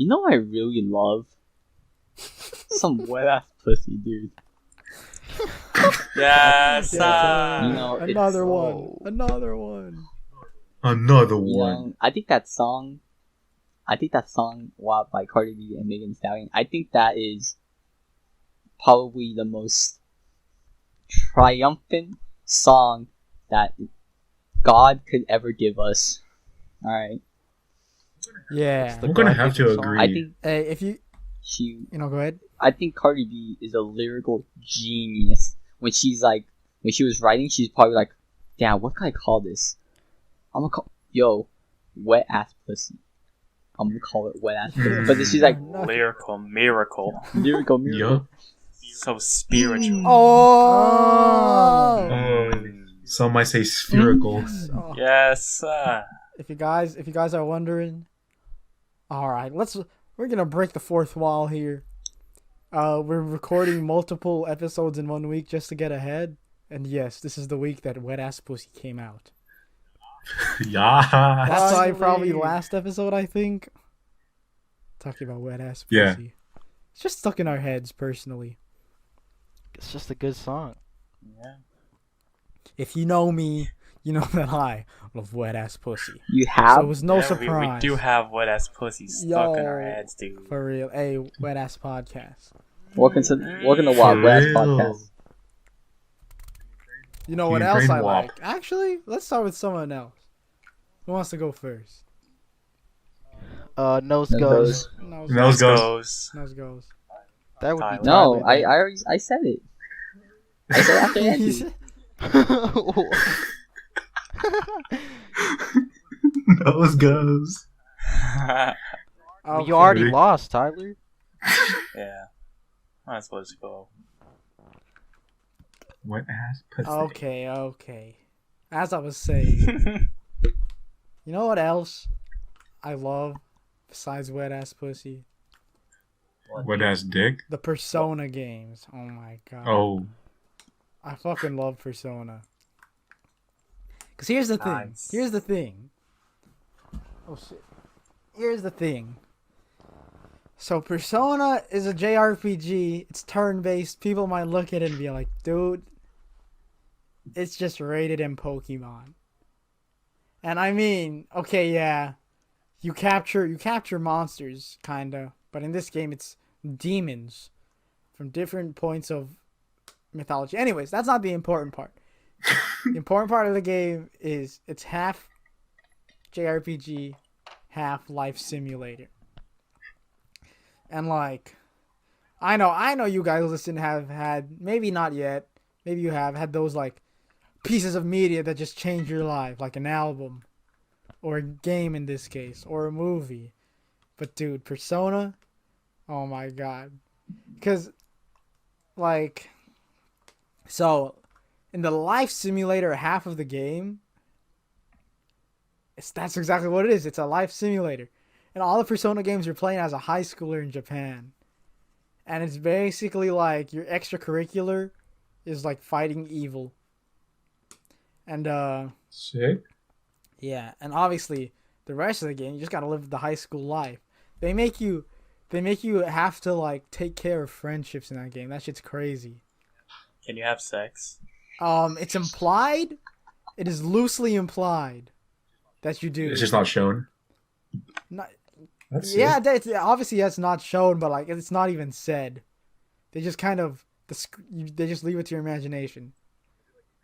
You know what I really love? Some wet ass pussy, dude. Yes. You know, Another it's, one. Another one. Another you one. know, I think that song WAP by Cardi B and Megan Thee Stallion, I think that is probably the most triumphant song that God could ever give us. Alright? Yeah. I'm gonna have to agree. I think Hey, if you go ahead. I think Cardi B is a lyrical genius. When she was writing, she's probably like, damn, what can I call this? I'm gonna call, wet ass pussy. I'm gonna call it wet ass pussy. But then she's like, lyrical miracle. lyrical miracle. So spiritual. Oh. Some might say spherical. Oh. Yes. If you guys are wondering, all right, we're gonna break the fourth wall here. We're recording multiple episodes in 1 week just to get ahead, and yes, this is the week that Wet Ass Pussy came out. Yeah. That's why probably last episode, I think, talking about Wet Ass Pussy. Yeah. It's just stuck in our heads personally. It's just a good song. Yeah. If you know me, you know that I love Wet Ass Pussy. You have? So it was no Yeah, surprise. We do have wet ass pussy stuck in our heads, dude. For real. Hey, Wet Ass Podcast. Welcome to WAP For Wet Ass real. Podcast. You know what You else brain I wop. like? Actually, let's start with someone else. Who wants to go first? Nose Nose goes. Nose Nose goes. Goes. Nose goes. That would be Tyler. No, Tyler. I said it. I said after Andy. Nose goes. Okay. You already lost, Tyler. Yeah. Might as well just go. Wet ass pussy. Okay. As I was saying, you know what else I love besides Wet Ass Pussy? Wet ass dick. The Persona games. Oh my god. Oh. I fucking love Persona. Cause here's the thing. Nice. Here's the thing. Oh shit. Here's the thing. So Persona is a JRPG. It's turn-based. People might look at it and be like, dude, it's just rated in Pokemon. And I mean, okay, yeah. You capture monsters, kinda. But in this game it's demons from different points of mythology. Anyways, that's not the important part. The important part of the game is it's half JRPG, half life simulator. And like, I know you guys listen have had, maybe not yet, maybe you have had those like pieces of media that just change your life, like an album or a game in this case, or a movie. But dude, Persona, oh my god. Because like, so in the life simulator half of the game, that's exactly what it is. It's a life simulator. And all the Persona games you're playing as a high schooler in Japan. And it's basically like your extracurricular is like fighting evil. And Sick. yeah, and obviously the rest of the game you just gotta live the high school life. They make you have to like take care of friendships in that game. That shit's crazy. Can you have sex? It's implied. It is loosely implied that you do. It's just not shown. Not, That's yeah, sick. obviously that's not shown, but like it's not even said. They just kind of they just leave it to your imagination.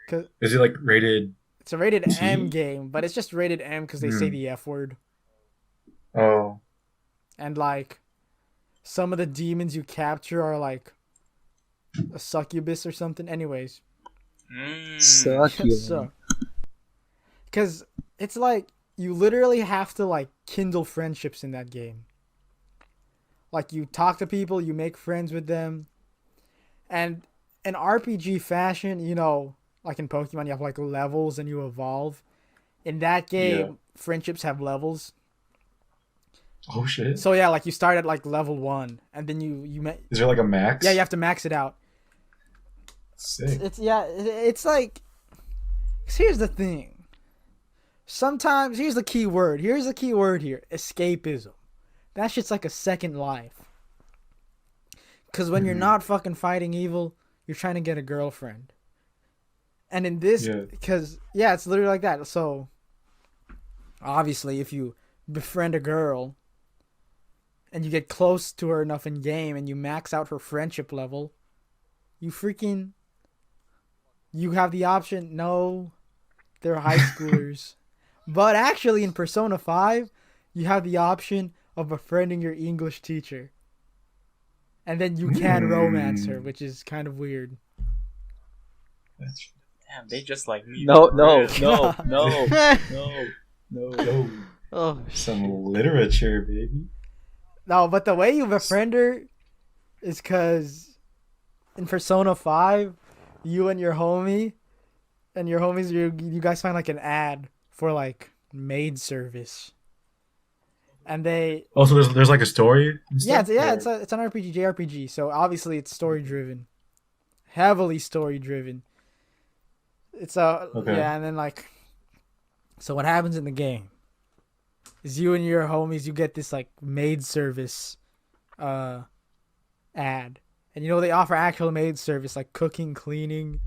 Cause Is it like rated? it's a rated T? M game, but it's just rated M because they say the F word. Oh. And like some of the demons you capture are like a succubus or something. Anyways, Suck you. so because it's like you literally have to like kindle friendships in that game. Like you talk to people, you make friends with them, and in RPG fashion, you know, like in Pokemon, you have like levels and you evolve. In that game, friendships have levels. Oh shit. So yeah, like you start at like level 1, and then you Is there like a max? yeah, you have to max it out. Sick. It's like, 'cause here's the thing. Sometimes here's the key word. Here's the key word here: escapism. that shit's like a second life. Because when you're not fucking fighting evil, you're trying to get a girlfriend. And in this, because, it's literally like that. So, obviously, if you befriend a girl and you get close to her enough in game and you max out her friendship level, you have the option, no, they're high schoolers. But actually, in Persona 5, you have the option of befriending your English teacher. And then you can romance her, which is kind of weird. Damn, they just like me. No. Oh, Some literature, baby. No, but the way you befriend her is because in Persona 5, you and your homies, you guys find like an ad for like maid service. And they Also, there's like a story. And stuff, it's an RPG, JRPG. So obviously it's story driven, heavily story driven. It's and then like, so what happens in the game is you and your homies, you get this like maid service, ad, and they offer actual maid service like cooking, cleaning,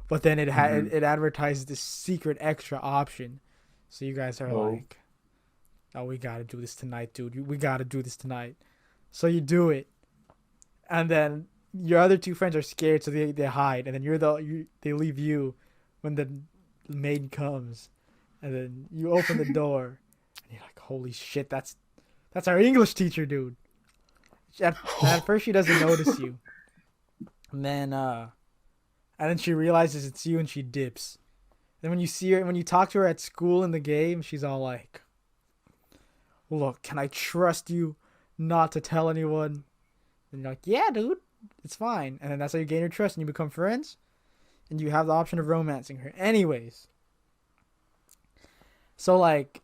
but then it advertises this secret extra option. So you guys are like, oh, we gotta do this tonight, dude. We gotta do this tonight. So you do it, and then your other two friends are scared, so they hide, and then they leave you when the maid comes, and then you open the door, and you're like, holy shit, that's our English teacher, dude. At first she doesn't notice you, and then she realizes it's you, and she dips. Then when you see her, when you talk to her at school in the game, she's all like, look, can I trust you not to tell anyone? And you're like, yeah, dude, it's fine. And then that's how you gain her trust and you become friends. And you have the option of romancing her. Anyways. So, like,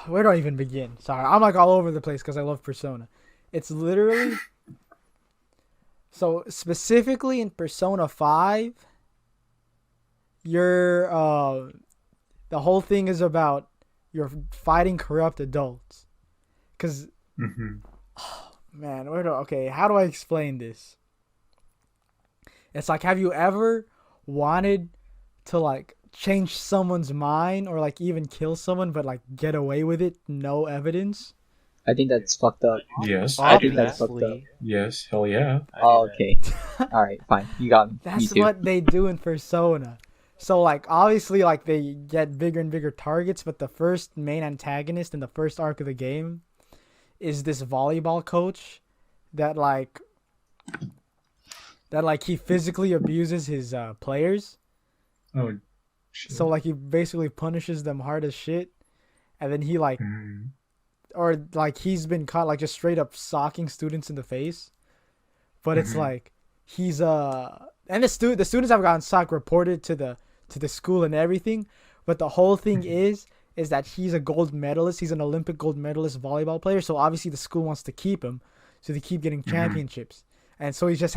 where do I even begin? Sorry, I'm like all over the place because I love Persona. It's literally... So, specifically in Persona 5, the whole thing is about you're fighting corrupt adults. Because, man, how do I explain this? It's like, have you ever wanted to, like, change someone's mind or, like, even kill someone but, like, get away with it? No evidence? I think that's fucked up. Yes. I think that's fucked up. Yes. Hell yeah. Oh, okay. Alright, fine. You got me. That's me too. what they do in Persona. So, like, obviously, like, they get bigger and bigger targets, but the first main antagonist in the first arc of the game is this volleyball coach that he physically abuses his players. Oh, shit. So, like, he basically punishes them hard as shit. And then he, like, or, like, he's been caught, like, just straight up socking students in the face. But it's, like, he's, and the students have gotten socked, reported to the school and everything. But the whole thing is that he's a gold medalist. He's an Olympic gold medalist volleyball player. So, obviously, the school wants to keep him. So, they keep getting championships. And so, he just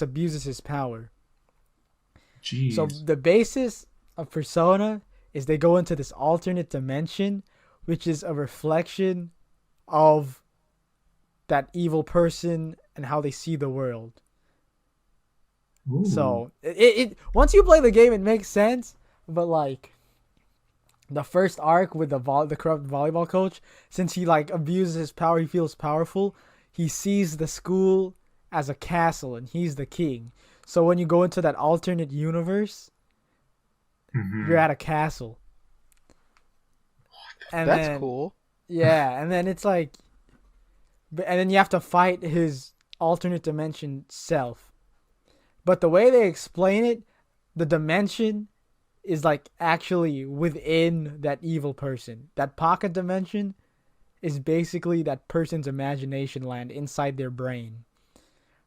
abuses his power. Jeez. So the basis of Persona is they go into this alternate dimension, which is a reflection of that evil person and how they see the world. Ooh. So it once you play the game, it makes sense. But like the first arc with the corrupt volleyball coach, since he like abuses his power, he feels powerful. He sees the school as a castle, and he's the king. So when you go into that alternate universe, you're at a castle. And that's cool. Yeah, and then it's like, and then you have to fight his alternate dimension self. But the way they explain it, the dimension is like actually within that evil person. That pocket dimension is basically that person's imagination land inside their brain.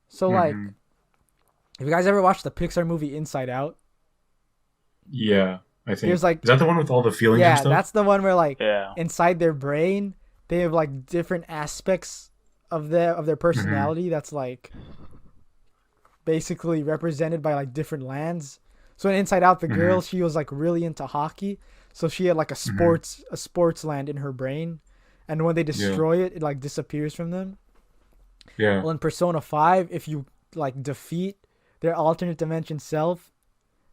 So like, have you guys ever watched the Pixar movie Inside Out? Yeah, I think. There's like, is that the one with all the feelings and yeah, stuff? that's the one where like Yeah. inside their brain they have like different aspects of their personality that's like basically represented by like different lands. So in Inside Out, the girl, she was like really into hockey, so she had like a sports land in her brain, and when they destroy it, it like disappears from them. Yeah. Well, in Persona 5, if you like defeat their alternate dimension self,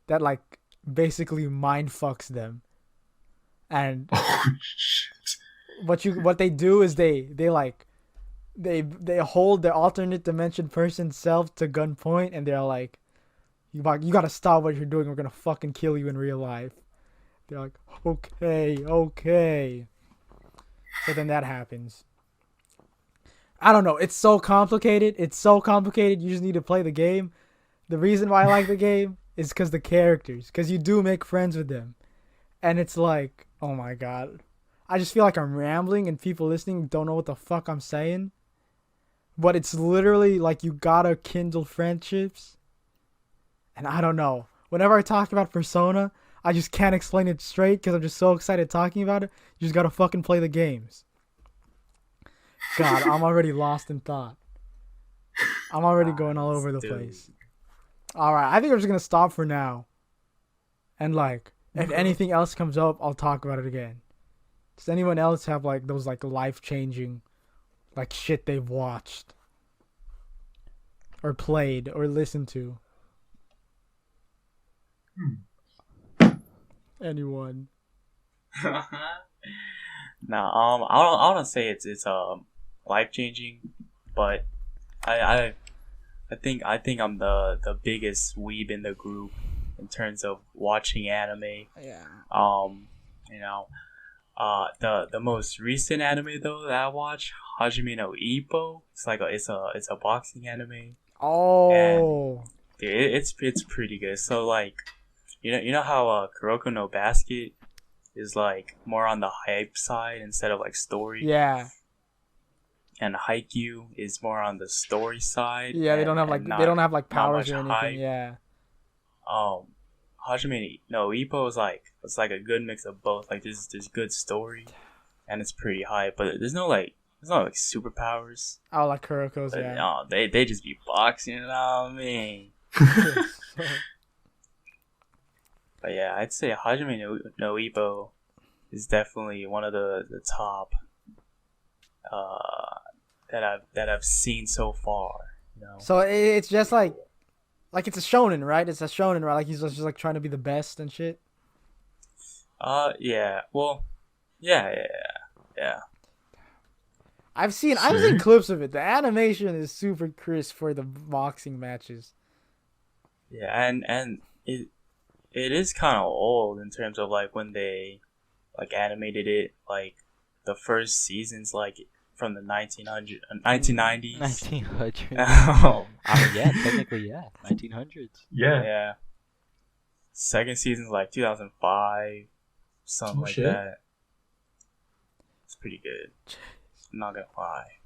that like basically mind fucks them. And Oh shit. what they do is they hold their alternate dimension person self to gunpoint, and they're like, you gotta stop what you're doing. We're gonna fucking kill you in real life. They're like, okay. So then that happens. I don't know. It's so complicated. You just need to play the game. The reason why I like the game is because the characters. Because you do make friends with them. And it's like, oh my god. I just feel like I'm rambling and people listening don't know what the fuck I'm saying. But it's literally like you gotta kindle friendships. And I don't know. Whenever I talk about Persona, I just can't explain it straight because I'm just so excited talking about it. You just gotta fucking play the games. God, I'm already lost in thought. I'm already going all over the place. Alright, I think I'm just gonna stop for now. And like, if anything else comes up, I'll talk about it again. Does anyone else have like those like life-changing like shit they've watched? Or played or listened to? Anyone? No, I don't say it's life changing, but I think I'm the biggest weeb in the group in terms of watching anime. Yeah. You know, the most recent anime though that I watched, Hajime no Ippo. It's like it's a boxing anime. Oh. And it's pretty good. So like, you know how Kuroko no Basket is like more on the hype side instead of like story. Yeah. And Haikyuu is more on the story side. Yeah, they don't have like powers or anything. Hype. Yeah. Hajime no Ippo is like a good mix of both. Like there's good story, and it's pretty hype, but there's no superpowers. Oh, like Kuroko's, But, yeah. no, they just be boxing. You know what I mean? But yeah, I'd say Hajime no Ippo is definitely one of the top that I've seen so far. You know? So it's just like it's a shonen, right? It's a shonen, right? Like he's just like trying to be the best and shit. Yeah. Well, yeah. I've seen clips of it. The animation is super crisp for the boxing matches. Yeah, and it is kind of old in terms of like when they like animated it, like the first seasons like from the 1990s. 1900. Yeah, technically, yeah, 1900s. Yeah. Second season's like 2005, something like shit. that. It's pretty good. I'm not gonna lie.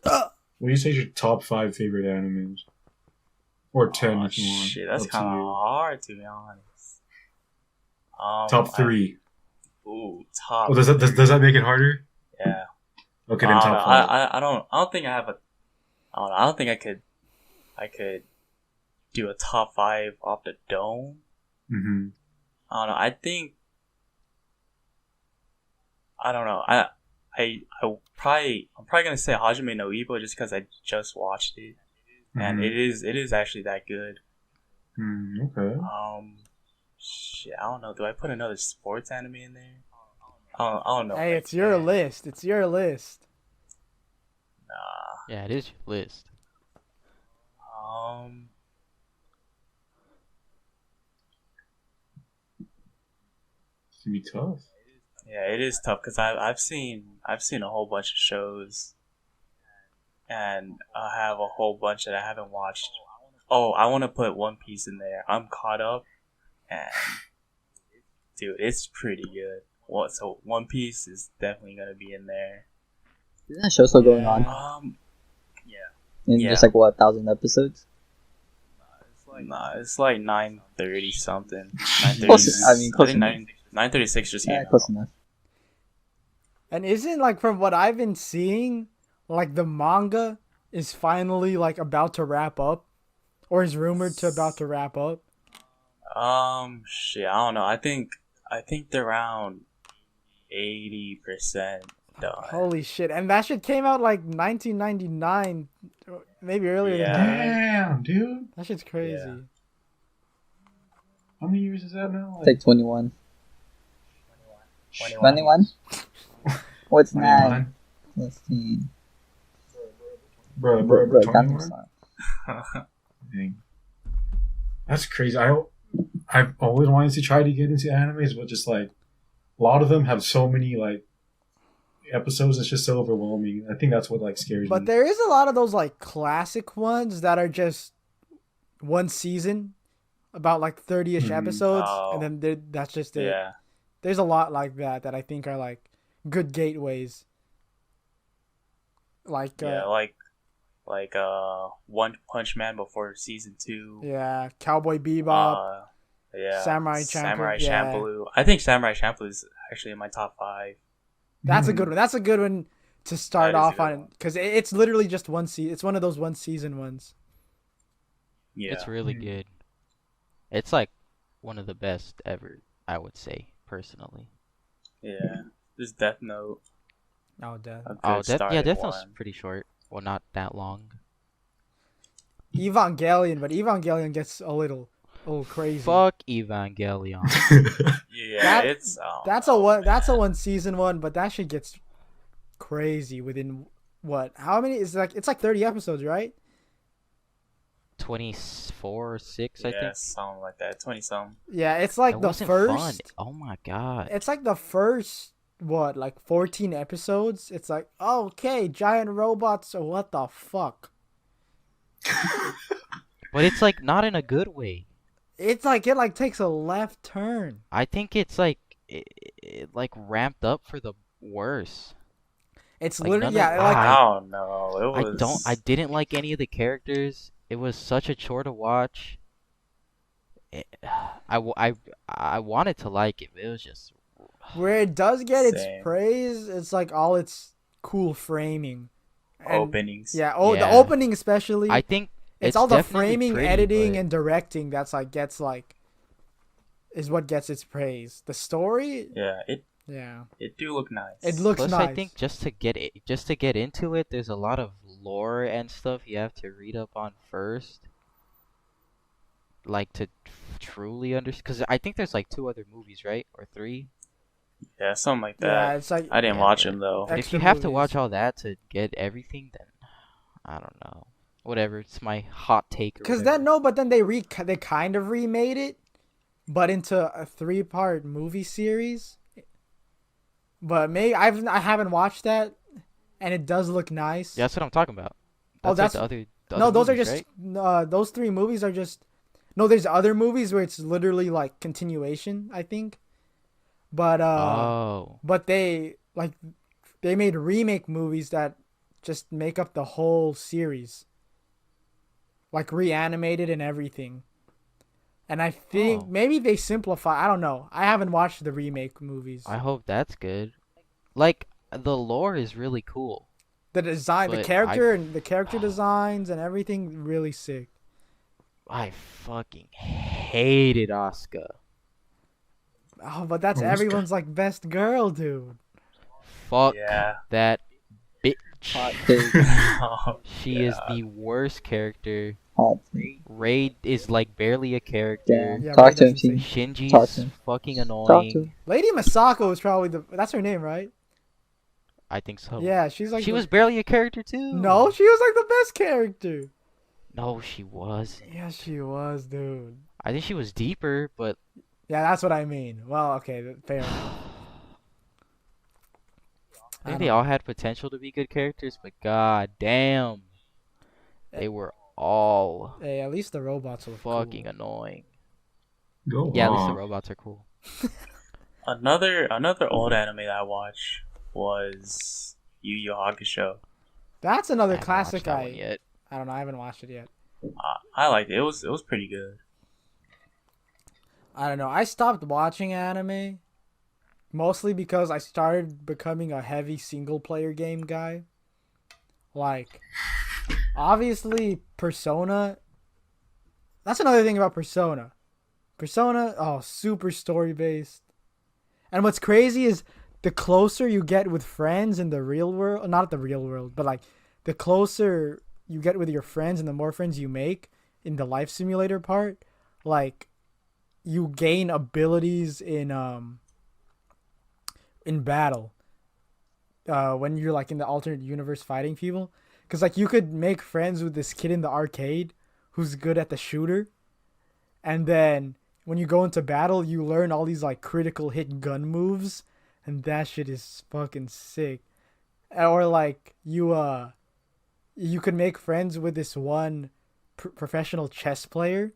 What do you say is your top 5 favorite animes? Or 10 if you want. Shit, that's Up to kind of you. hard to be honest. Top 3. Top. Oh, does that make it harder? Yeah. Okay, then top 5. I don't think I have a. I don't think I could do a top 5 off the dome. Mm-hmm. I don't know. I don't know. I'm probably gonna say Hajime no Ippo just because I just watched it, and it is actually that good. Okay. Shit, I don't know. Do I put another sports anime in there? I don't know. Hey, it's your list. It's your list. Nah. Yeah, it is your list. It's gonna be tough. Yeah, it is tough because I've seen a whole bunch of shows, and I have a whole bunch that I haven't watched. Oh, I want to put One Piece in there. I'm caught up, and dude, it's pretty good. So One Piece is definitely gonna be in there. Isn't that show still going on? Yeah. In just like 1,000 episodes? Nah, it's like 9:30 something. Close enough. 9:36 just Yeah, came close out. enough. And isn't like from what I've been seeing, like the manga is finally like about to wrap up, or is rumored to about to wrap up? Shit, I don't know. I think they're around 80% done. Holy shit! And that shit came out like 1999, maybe earlier than Yeah. that. Right? Damn, dude. That shit's crazy. Yeah. How many years is that now? It's like 21. 21. 21? What's 9? 29? Let's see. Bro, Bro, 21? Dang. That's crazy. I've always wanted to try to get into animes, but just like a lot of them have so many like episodes. It's just so overwhelming. I think that's what like scares But me. there is a lot of those like classic ones that are just one season, about like 30-ish episodes, and then that's just it. Yeah. There's a lot like that I think are like good gateways. Like One Punch Man before season 2. yeah, Cowboy Bebop, Yeah. Samurai Samurai Champloo, yeah. Champloo. I think Samurai Champloo is actually in my top 5. That's a good one. That's a good one to start That is a off good on one. because it's literally just one season. It's one of those one season ones. Yeah. It's really good. It's like one of the best ever, I would say, personally. Yeah. There's Death Note. Oh, death. A good Yeah, starting Death Note's one. pretty short. Well, not that long. Evangelion, but Evangelion gets a little crazy. Fuck Evangelion. Yeah, That- it's That's a one. That's a one season one, but that shit gets crazy within what? How many? It's like 30 episodes, right? 24 or 6, I yeah, think. something like that. 20 something. Yeah, it's like It the wasn't first. fun. Oh my god. It's like the first what, like 14 episodes. It's like okay, giant robots. So what the fuck? But it's like not in a good way. It's like it like takes a left turn. I think it's like it like ramped up for the worse. It's Like, literally none of- yeah, like I don't know. It was. I didn't like any of the characters. It was such a chore to watch. I wanted to like it, but it was just where it does get its Same. praise. It's like all its cool framing. And- Openings. Yeah. Oh, the Yeah. opening especially. I think it's all the definitely framing, pretty, editing, but- and directing that's like gets like is what gets its praise. The story, Yeah, yeah, it do look nice. it looks Plus, nice. I think just to get into it, there's a lot of lore and stuff you have to read up on first, like to truly understand. Because I think there's like 2 other movies, right, or 3. Yeah, something like yeah, that. it's like I didn't Yeah, watch but- them though. Extra If you have to movies. watch all that to get everything, then I don't know. Whatever, it's my hot take. because but then they kind of remade it, but into a 3-part movie series. But I haven't watched that, and it does look nice. Yeah, that's what I'm talking about. Oh, Like that's- the No, other those are movies, just right? those 3 movies are just. No, there's other movies where it's literally like continuation, I think. But Oh, but they made remake movies that just make up the whole series. Like reanimated and everything. And I think Oh. maybe they simplify. I don't know. I haven't watched the remake movies. I hope that's good. Like the lore is really cool. The design, the but character, and the character designs and everything really sick. I fucking hated Asuka. Oh, but that's Who's everyone's like best girl, dude. Fuck Yeah. that bitch. Hot take. She is the worst character. Hot take. Raid is like barely a character. Yeah, Talk Ray to him, doesn't T. say- Talk to Shinji's him. fucking Talk to annoying. him. Lady Masako is probably that's her name, right? I think so. Yeah, she's like she the- was barely a character too. No, she was like the best character. No, she was. Yeah, she was, dude. I think she was deeper, but Yeah, that's what I mean. Well, okay, fair enough. I think they all had potential to be good characters, but god damn, they were all Hey, at least the robots look fucking cool. annoying. Go Yeah, at least on. the robots are cool. Another old anime that I watched was Yu Yu Hakusho. That's I another haven't classic. watched that one yet. I don't know. I haven't watched it yet. I liked it. It was pretty good. I don't know. I stopped watching anime mostly because I started becoming a heavy single player game guy. Like, obviously, Persona. That's another thing about Persona. Persona, super story based. And what's crazy is the closer you get with friends in the real world, not the real world, but like the closer you get with your friends and the more friends you make in the life simulator part, like you gain abilities in battle. When you're like in the alternate universe fighting people, because like you could make friends with this kid in the arcade who's good at the shooter, and then when you go into battle, you learn all these like critical hit gun moves, and that shit is fucking sick. Or like you could make friends with this one professional chess player,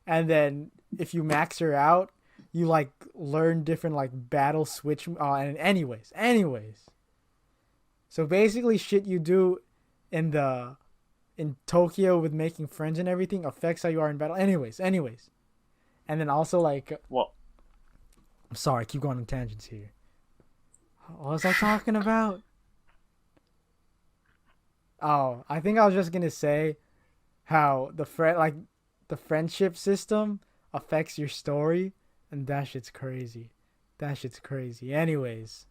and then if you max her out, you like learn different like battle switch. And anyways, so basically, shit you do in Tokyo with making friends and everything affects how you are in battle. Anyways, and then also like, Well, I'm sorry, I keep going on tangents here. What was I talking about? Oh, I think I was just gonna say how the friendship system affects your story, and that shit's crazy. Anyways,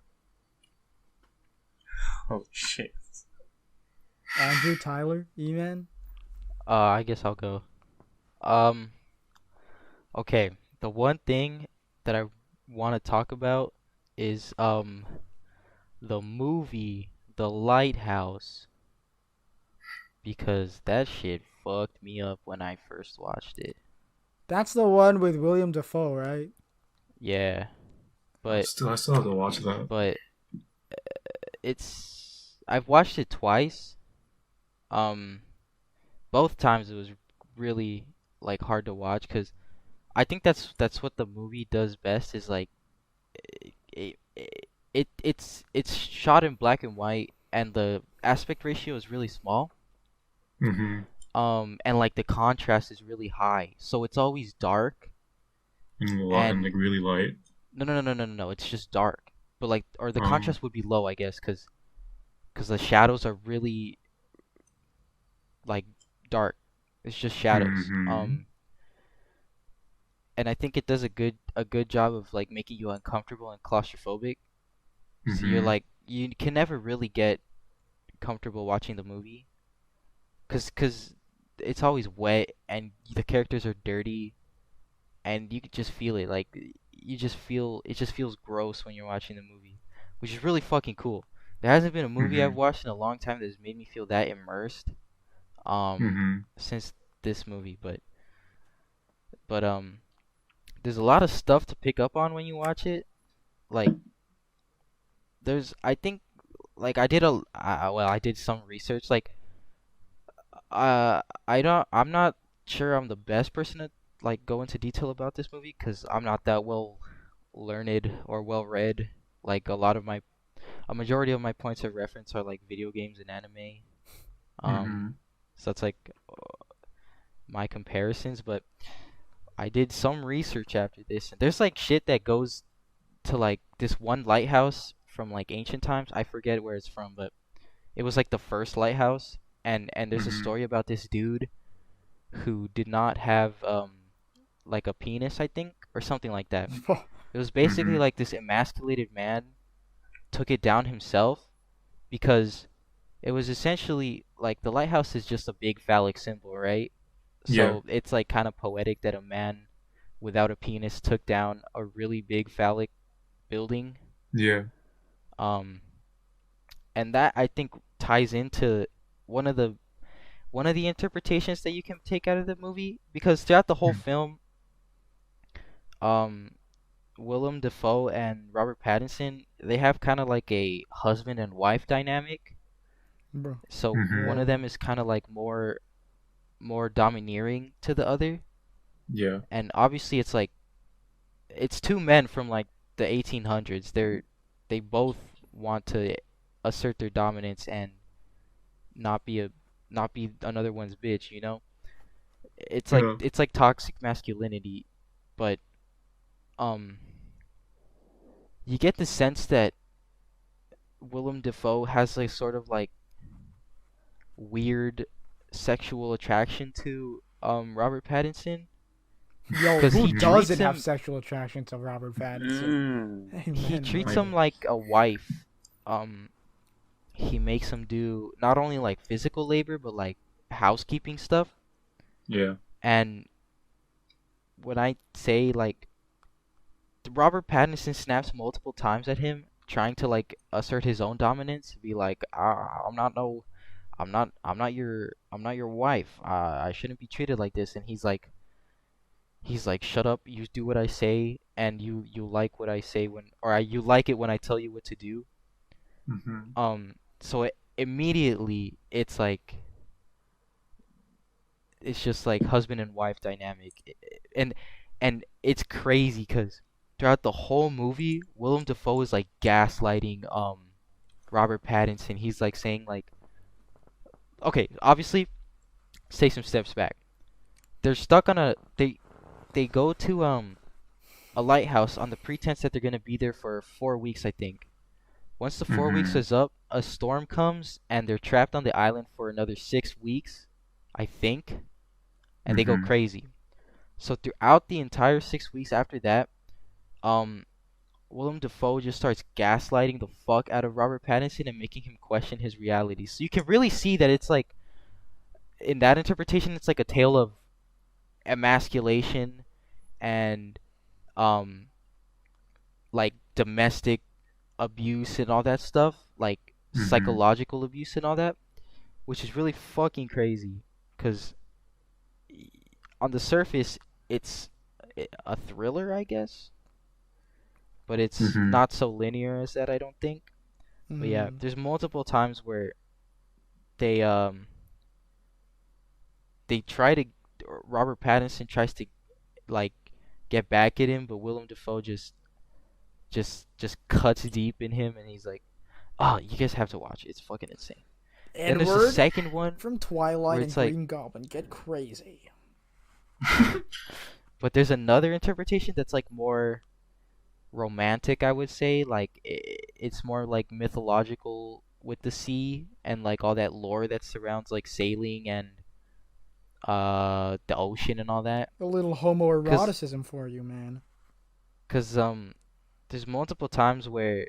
oh shit. Andrew, Tyler, E-Man. I guess I'll go. Um, okay. The one thing that I want to talk about is the movie The Lighthouse, because that shit fucked me up when I first watched it. That's the one with William Dafoe, right? Yeah, but I still have to watch that. but I've watched it twice. Both times it was really like hard to watch because I think that's what the movie does best is like it, it's shot in black and white and the aspect ratio is really small. Mm-hmm. And like the contrast is really high, so it's always dark. And like really light. No. It's just dark, but like or the contrast would be low, I guess, because the shadows are really like dark. It's just shadows. Mm-hmm. And I think it does a good job of like making you uncomfortable and claustrophobic. So you're Mm-hmm. like you can never really get comfortable watching the movie, cause it's always wet and the characters are dirty, and you could just feel it. Like you just feel it just feels gross when you're watching the movie, which is really fucking cool. There hasn't been a movie I've Mm-hmm. watched in a long time that's made me feel that immersed. Mm-hmm. Since this movie, but there's a lot of stuff to pick up on when you watch it. Like I think like I did some research. Like I'm not sure I'm the best person to like go into detail about this movie because I'm not that well learned or well read. Like a majority of my points of reference are like video games and anime. Mm-hmm. So that's like my comparisons, but I did some research after this, and there's like shit that goes to like this one lighthouse from like ancient times. I forget where it's from, but it was like the first lighthouse, and there's a Mm-hmm. story about this dude who did not have like a penis, I think, or something like that. It was basically Mm-hmm. like this emasculated man took it down himself because it was essentially like the lighthouse is just a big phallic symbol, right? Yeah. So it's like kind of poetic that a man without a penis took down a really big phallic building. Yeah. Um, and that I think ties into one of the interpretations that you can take out of the movie because throughout the whole film, um, Willem Dafoe and Robert Pattinson they have kind of like a husband and wife dynamic. Bro. So Mm-hmm. one of them is kind of like more domineering to the other, Yeah. and obviously it's two men from like the 1800s. They both want to assert their dominance and not be another one's bitch, you know? Yeah. It's like toxic masculinity, but um you get the sense that Willem Dafoe has like sort of like weird sexual attraction to Robert Pattinson Yo, 'Cause who he doesn't treats have him- sexual attraction to Robert Pattinson? Mm. He Amen, treats bro. him like a wife. He makes him do not only like physical labor but like housekeeping stuff. Yeah. And when I say like Robert Pattinson snaps multiple times at him, trying to like assert his own dominance, be like, I'm not your wife. I shouldn't be treated like this. And he's like, shut up. You do what I say, and you like what I say you like it when I tell you what to do. Mm-hmm. So immediately it's like it's just like husband and wife dynamic, and it's crazy because throughout the whole movie, Willem Dafoe is like gaslighting Robert Pattinson. He's like saying like, okay, obviously, let's take some steps back. They're stuck on they go to a lighthouse on the pretense that they're gonna be there for 4 weeks, I think. Once the 4 weeks Mhm. is up, a storm comes and they're trapped on the island for another 6 weeks, I think, and they go Mhm. crazy. So throughout the entire 6 weeks after that, um, Willem Dafoe just starts gaslighting the fuck out of Robert Pattinson and making him question his reality. So you can really see that it's like, in that interpretation, it's like a tale of emasculation and um, like domestic abuse and all that stuff, like Mhm. psychological abuse and all that, which is really fucking crazy. Cause on the surface, it's a thriller, I guess, but it's Mhm. not so linear as that, I don't think. But yeah, Mm. there's multiple times where they um they try to Robert Pattinson tries to like get back at him, but Willem Dafoe just cuts deep in him, and he's like, "Oh, you guys have to watch it. It's fucking insane." Then there's the Edward second one from where Twilight and it's like, Green Goblin get crazy. but there's another interpretation that's like more romantic, I would say. Like it's more like mythological with the sea and like all that lore that surrounds like sailing and the ocean and all that. A little Cause, homoeroticism for you, man. cause there's multiple times where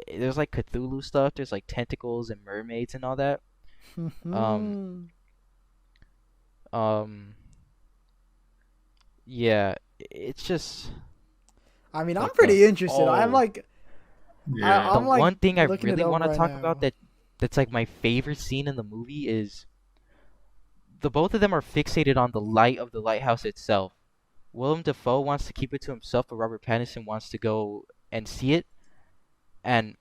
there's like Cthulhu stuff. There's like tentacles and mermaids and all that. Um, um, yeah, it's just I mean, I'm like the pretty interested. I'm oh like, Yeah. the I'm like one thing I looking it really up want to right talk about now. that's like my favorite scene in the movie is the both of them are fixated on the light of the lighthouse itself. Willem Dafoe wants to keep it to himself, but Robert Pattinson wants to go and see it. And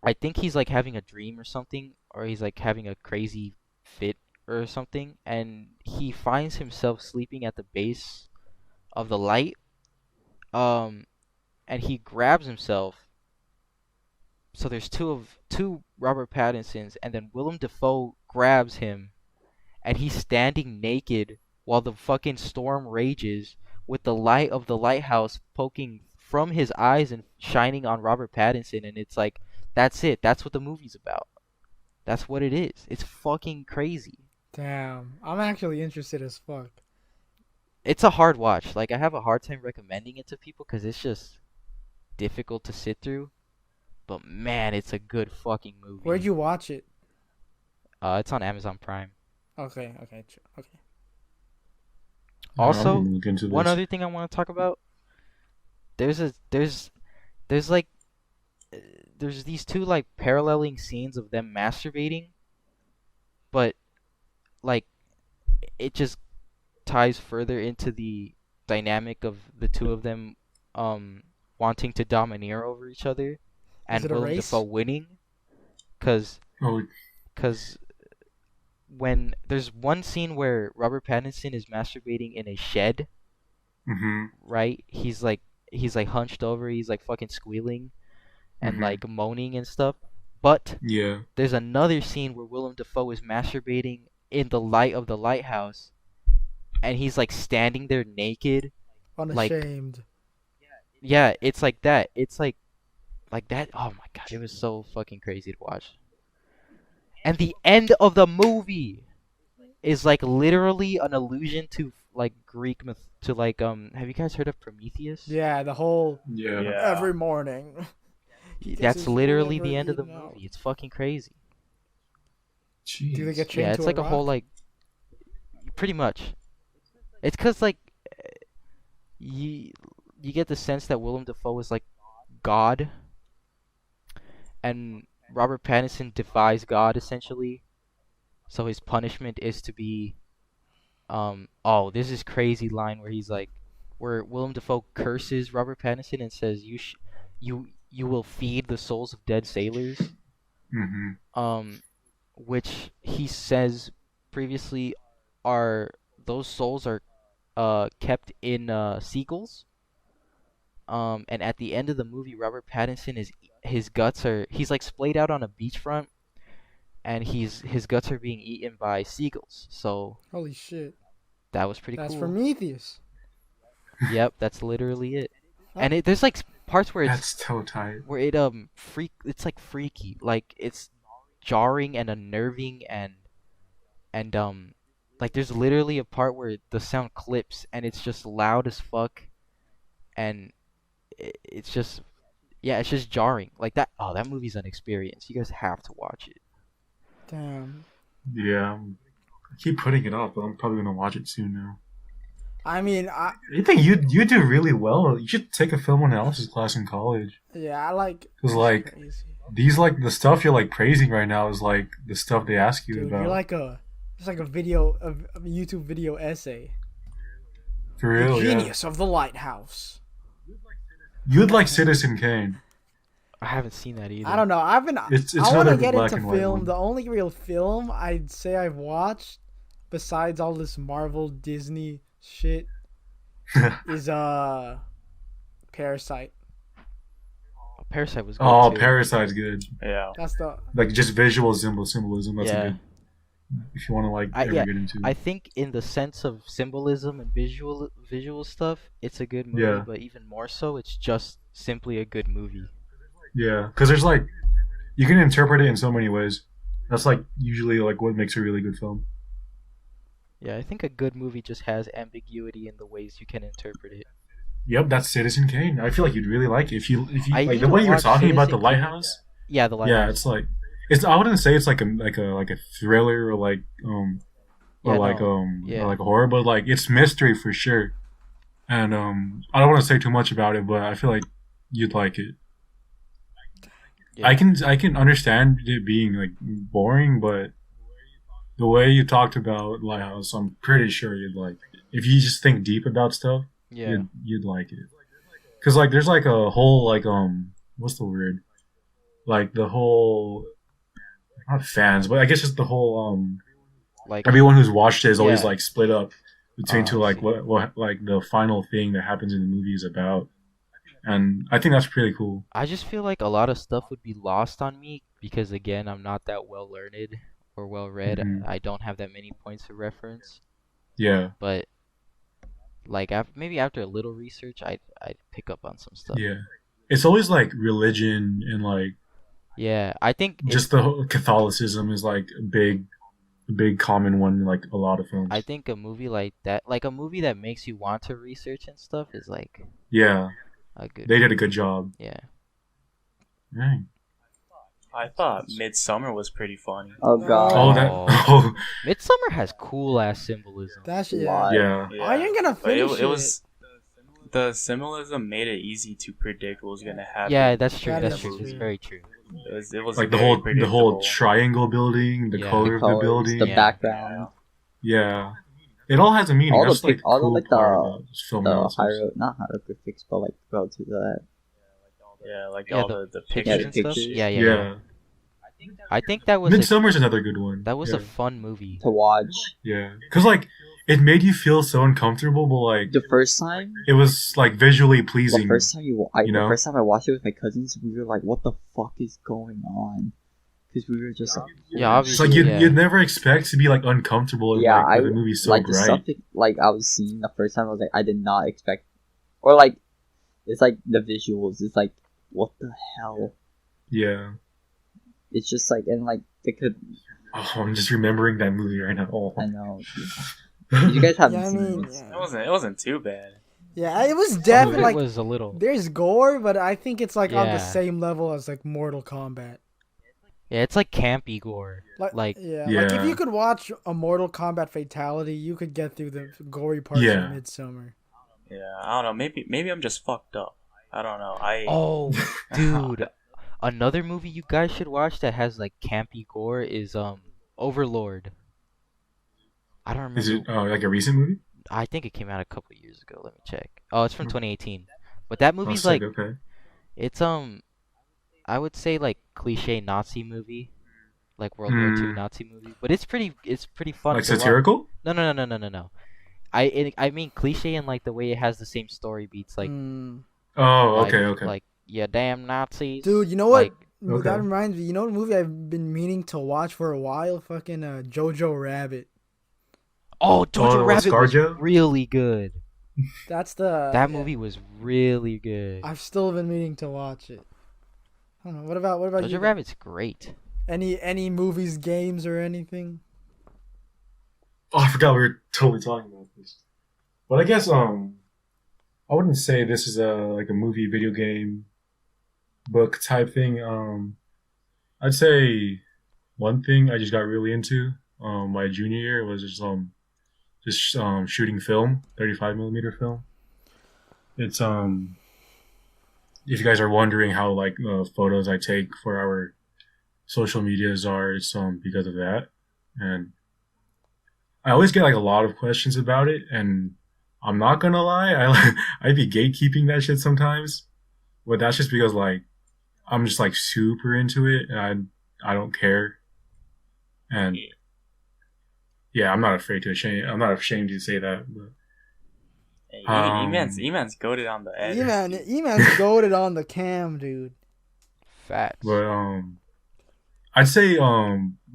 I think he's like having a dream or something, or he's like having a crazy fit or something, and he finds himself sleeping at the base of the light. Um, and he grabs himself. So there's two Robert Pattinsons, and then Willem Dafoe grabs him, and he's standing naked while the fucking storm rages, with the light of the lighthouse poking from his eyes and shining on Robert Pattinson, and it's like, that's it. That's what the movie's about. That's what it is. It's fucking crazy. Damn, I'm actually interested as fuck. It's a hard watch. Like, I have a hard time recommending it to people because it's just difficult to sit through. But man, it's a good fucking Where'd movie. you watch it? It's on Amazon Prime. Okay. I'm Also, gonna look into one this. other thing I want to talk about. There's like there's these two like paralleling scenes of them masturbating, but like it just ties further into the dynamic of the two of them wanting to domineer over each other Is and it a Willem race? Dafoe winning cuz Oh. cuz when there's one scene where Robert Pattinson is masturbating in a shed, Mhm. right? He's like hunched over, he's like fucking squealing and Mhm. like moaning and stuff. But Yeah. there's another scene where Willem Dafoe is masturbating in the light of the lighthouse, and he's like standing there naked, like Unashamed. yeah, it's like that. It's like that. Oh my god, it was so fucking crazy to watch. And the end of the movie is like literally an allusion to like Greek myth to like Have you guys heard of Prometheus? Yeah, the whole Yeah. Yeah. every morning. He gets That's his literally liver the end of the eaten out. movie. It's fucking crazy. Jeez. Do they get Yeah, chained it's to like a a whole rock? like pretty much. It's cause like you you get the sense that Willem Dafoe is like God, and Robert Pattinson defies God essentially. So his punishment is to be oh, there's this crazy line where he's like, where Willem Dafoe curses Robert Pattinson and says you will feed the souls of dead sailors. Mm-hmm. Which he says previously are those souls are kept in seagulls. And at the end of the movie, Robert Pattinson is his guts are he's like splayed out on a beachfront, and his guts are being eaten by seagulls. So Holy shit. that was pretty That's cool. Prometheus. Yep, that's literally it. And there's like parts where That's so tight. where it it's like freaky, like it's jarring and unnerving, and like there's literally a part where the sound clips and it's just loud as fuck, and it's just it's just jarring like that. Oh, that movie's an experience. You guys have to watch it. Damn. Yeah. I keep putting it off, but I'm probably gonna watch it soon now. I mean, I think you do really well. You should take a film analysis class in college. I like. Cause like Crazy. these like the stuff you're like praising right now is like the stuff they ask you Dude, about. you're like it's like a video, a YouTube video essay. For real, The yeah. genius of the lighthouse. You'd like Citizen Kane. I haven't seen that either. I don't know. It's I want another to get black into and white film. one. The only real film I'd say I've watched, besides all this Marvel Disney shit, is Parasite. Parasite was good Oh, too. Parasite's good. Yeah. That's the Like just visual symbolism. That's Yeah. a good. If you want to like I- ever yeah, get into. I think in the sense of symbolism and visual stuff, it's a good movie, Yeah. but even more so, it's just simply a good movie. Yeah, because there's like you can interpret it in so many ways. That's like usually like what makes a really good film. Yeah, I think a good movie just has ambiguity in the ways you can interpret it. Yep, that's Citizen Kane. I feel like you'd really like it if you I like need the to way you're watch talking about the Citizen Kane. lighthouse. Yeah, the lighthouse. Yeah, it's like it's. I wouldn't say it's like a thriller or like Yeah, or like no, yeah. or like a horror, but like it's mystery for sure. And I don't want to say too much about it, but I feel like you'd like it. Yeah. I can understand it being like boring, but the way you talked about Lighthouse, I'm pretty sure you'd like it. If you just think deep about stuff, Yeah. you'd like it. Cause like there's like a whole like what's the word? Like the whole not fans, but I guess just the whole Like everyone who's watched it is always Yeah. like split up between two I like see. what like the final thing that happens in the movie is about. And I think that's pretty cool. I just feel like a lot of stuff would be lost on me because again, I'm not that well learned or well read. Mhm. I don't have that many points of reference. Yeah. But like maybe after a little research, I'd pick up on some stuff. Yeah. It's always like religion and like Yeah, I think just the whole Catholicism is like a big common one in like a lot of films. I think a movie like that, like a movie that makes you want to research and stuff, is like Yeah. a good. They did a good job. Yeah. Dang. I thought Midsummer was pretty funny. Oh god. Oh, that. Oh, Midsummer has cool ass symbolism. that shit. Why? Yeah. yeah. Oh, you ain't gonna But finish it was the symbolism made it easy to predict what was gonna happen. Yeah, that's true. That That's is true. It's true. very true. It was Like the very whole predictable. triangle building, the Yeah. color The of the colors, building. the Yeah. background, Yeah. It all has a meaning. All the That's like pic- all the, cool like, part the- about film the analysis. not hieroglyphics, but like go to the Yeah, like Yeah, all the Pictures pictures and stuff. pictures. Yeah, yeah, Yeah. yeah. I think that was Midsummer's another good one. that was yeah. a fun movie. to watch. Yeah. Because like it made you feel so uncomfortable, but like The first time, it was like visually pleasing. the first time you know? the first time I watched it with my cousins, we were like, "What the fuck is going on?" Because we were just like, Yeah, It's like obviously. you'd never expect to be like uncomfortable and Yeah, like the movie's so like the bright. stuff that, like I was seeing the first time. I was like, I did not expect, or like, it's like the visuals. It's like, what the hell? Yeah. It's just like, and like they could. Oh, I'm just remembering that movie right now. Oh. I know. You guys haven't Yeah, I seen mean, this. yeah. It wasn't too bad. Yeah, it was Some of definitely it like was a little. there's gore, but I think it's like on the Yeah. same level as like Mortal Kombat. Yeah, it's like campy gore. Like, Like, yeah, like if Yeah. you could watch a Mortal Kombat fatality, you could get through the gory parts Yeah. of Midsummer. Yeah, I don't know. Maybe I'm just fucked up. I don't know. oh, dude, another movie you guys should watch that has like campy gore is Overlord. I don't Is remember. it like a recent movie? I think it came out a couple years ago. Let me check. Oh, it's from 2018. But that Oh, movie's sick, like okay. it's I would say like cliche Nazi movie, like World War II Mm, Nazi movie. But it's pretty fun like to watch. satirical? No. I mean cliche in like the way it has the same story beats like Mm. Oh, like okay, okay. like yeah, damn Nazis. Dude, you know what? Like Okay. That reminds me. You know what movie I've been meaning to watch for a while? Fucking Jojo Rabbit. oh, Jojo with Rabbit was ScarJo? really good. That's the That yeah. movie was really good. I've still been meaning to watch it. I don't know. What about you? Jojo Rabbit's great. Any movies, games, or anything? Oh, I forgot we were totally talking about this. But I guess I wouldn't say this is like a movie, video game, book type thing. I'd say one thing I just got really into my junior year was just shooting film, 35 millimeter film. It's if you guys are wondering how like photos I take for our social medias are, it's because of that. And I always get like a lot of questions about it, and I'm not gonna lie, I'd be gatekeeping that shit sometimes, but that's just because like I'm just like super into it, and I don't care, and yeah, I'm not afraid to shame. I'm not ashamed to say that. But, Hey, Um, E-Man's goaded on the edge. E-Man's goaded on the cam, dude. Facts. but I'd say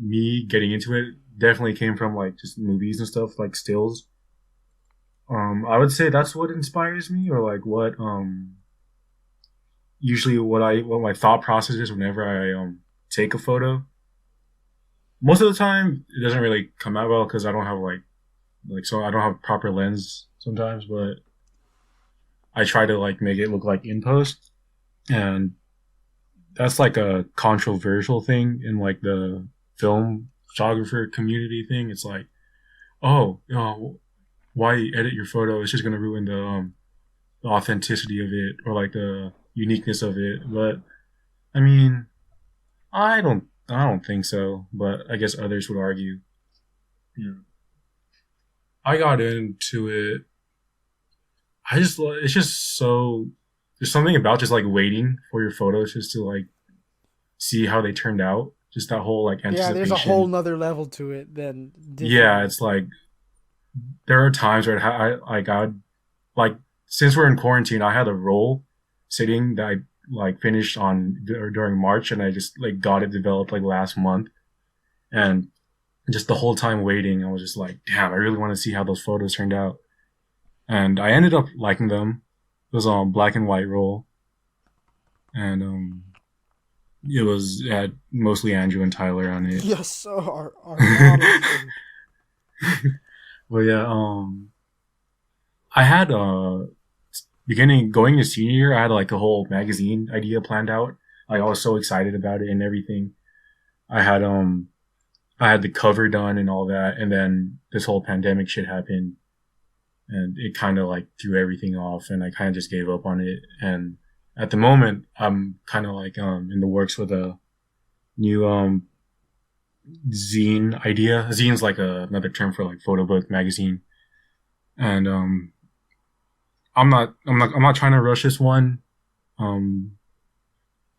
me getting into it definitely came from like just movies and stuff like stills. I would say that's what inspires me, or like what usually what my thought process is whenever I take a photo. Most of the time, it doesn't really come out well because I don't have so I don't have proper lens sometimes, but I try to like make it look like in post, and that's like a controversial thing in like the film photographer community thing. It's like, oh, you know, why edit your photo? It's just gonna ruin the authenticity of it or like the uniqueness of it. But I mean, I don't think so. But I guess others would argue. Yeah. I got into it. It's just so there's something about just like waiting for your photos just to like see how they turned out. Just that whole like anticipation. Yeah, there's a whole nother level to it than. Yeah, it's like there are times where I'd like since we're in quarantine, I had a role sitting that I like finished on during March, and I just like got it developed like last month, and just the whole time waiting, I was just like, damn, I really want to see how those photos turned out, and I ended up liking them. It was on black and white roll, and it had mostly Andrew and Tyler on it. Yes, so our models and- Well, yeah, I had going to senior year, I had like a whole magazine idea planned out. Like I was so excited about it and everything. I had the cover done and all that, and then this whole pandemic shit happened, and it kind of like threw everything off, and I kind of just gave up on it. And at the moment, I'm kind of like in the works with a new zine idea. Zine's like another term for like photo book magazine, and I'm not trying to rush this one.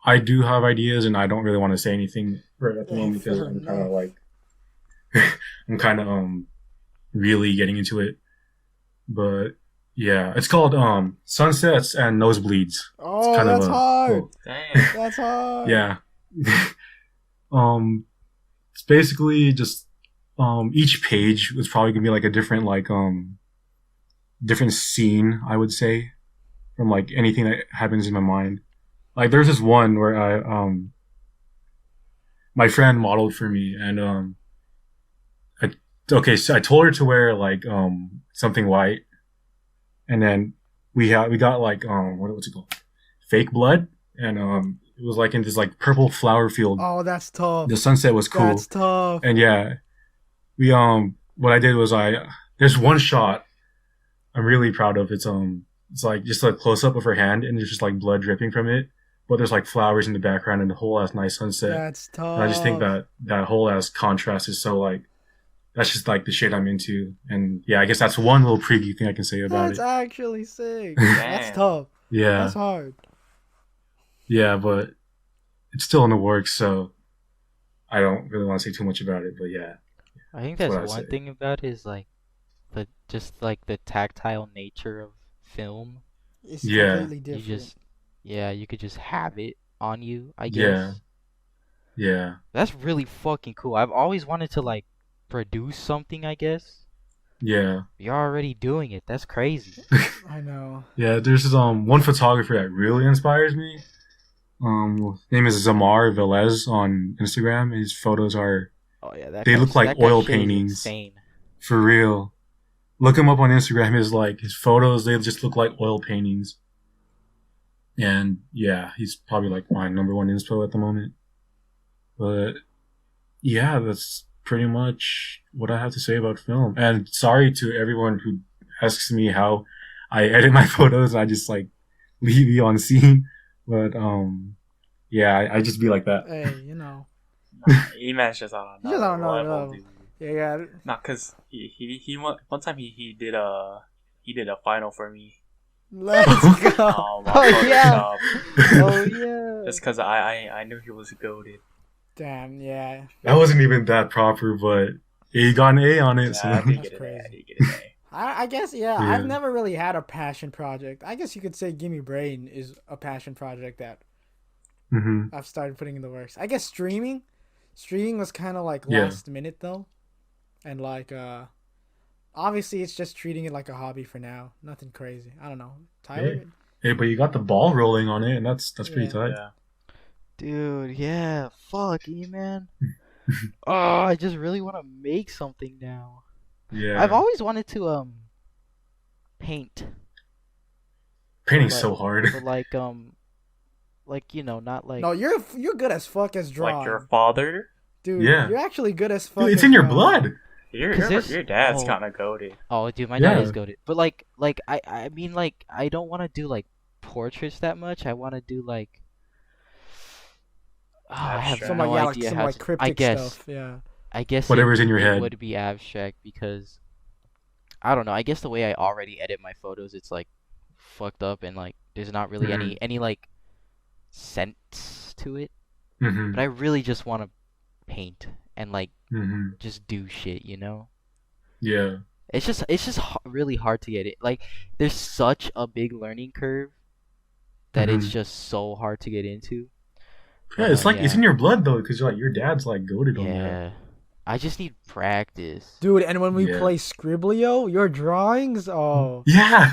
I do have ideas, and I don't really want to say anything right at the moment because Fair I'm kind of enough. like I'm kind of really getting into it. But yeah, it's called Sunsets and Nosebleeds. Oh, kind of that's a- hard. Damn. That's hard. Yeah. It's basically just each page was probably gonna be like a different different scene, I would say, from like anything that happens in my mind. Like there's this one where my friend modeled for me, and okay, so I told her to wear like something white, and then we got like what's it called, fake blood, and it was like in this like purple flower field. Oh, that's tough. The sunset was cool. That's tough. And yeah, we what I did was there's one shot I'm really proud of. It's like just a close up of her hand, and there's just like blood dripping from it. But there's like flowers in the background and the whole ass nice sunset. That's tough. And I just think that whole ass contrast is so like, that's just like the shit I'm into. And yeah, I guess that's one little preview thing I can say about That's it. actually sick. That's tough. Yeah. That's hard. Yeah, but it's still in the works, so I don't really want to say too much about it. But yeah. I think That's that's what I'd one say. thing about it is like the tactile nature of film. It's Yeah. completely different. You could just have it on you, I guess. Yeah. Yeah. That's really fucking cool. I've always wanted to like produce something, I guess. Yeah. You're already doing it. That's crazy. I know. Yeah, there's this one photographer that really inspires me. His name is Zamar Velez on Instagram. His photos are Oh yeah, They look like that guy's oil shit is paintings. Insane. for real. Look him up on Instagram. His photos, they just look like oil paintings. And yeah, he's probably like my number one inspo at the moment. But yeah, that's pretty much what I have to say about film. And sorry to everyone who asks me how I edit my photos. I just like leave you on scene. But yeah, I just be like that. Hey, you know. E-Man's just on He just on another level, level. dude. Yeah. Nah, cause he one time he did a final for me. Let's go. On Oh, yeah. Photoshop. Oh yeah. Just cause I knew he was goated. Damn. Yeah. That wasn't even that proper, but he got an A on it. Yeah, I So did That's get an A. crazy. I did get an A. I guess yeah, Yeah. I've never really had a passion project. I guess you could say Gimme Brain is a passion project that hmm I've started putting in the works. I guess streaming was kind of like Yeah. last minute though, and like obviously it's just treating it like a hobby for now. Nothing crazy. I don't know. Tyler. Hey, but you got the ball rolling on it, and that's pretty Yeah. tight. Yeah. Dude, yeah, fuck you, man. Oh, I just really want to make something now. Yeah. I've always wanted to paint, Painting's but- so hard. but like you know, not like No, you're good as fuck as drawing. Like your father. Dude, Yeah. you're actually good as fuck. Dude, it's at in your drawing. blood. Because Your dad's oh. kind of goated. Oh, dude, my Yeah. dad is goated. But like I mean, like I don't want to do like portraits that much. I want to do like. Oh, I have Abstract. Some no like yeah, like idea some how like to. cryptic I guess. stuff. Yeah. I guess Whatever's in your it head. would be abstract because I don't know. I guess the way I already edit my photos, it's like fucked up and like there's not really any like sense to it. hmm But I really just want to paint and like hmm just do shit, you know? Yeah. It's just really hard to get it. Like there's such a big learning curve that it's Mhm. just so hard to get into. Yeah, it's like it's yeah. in your blood though, because like your dad's like goated on that. Yeah. I just need practice. Dude, and when we Yeah. play Scriblio, your drawings, oh, Yeah.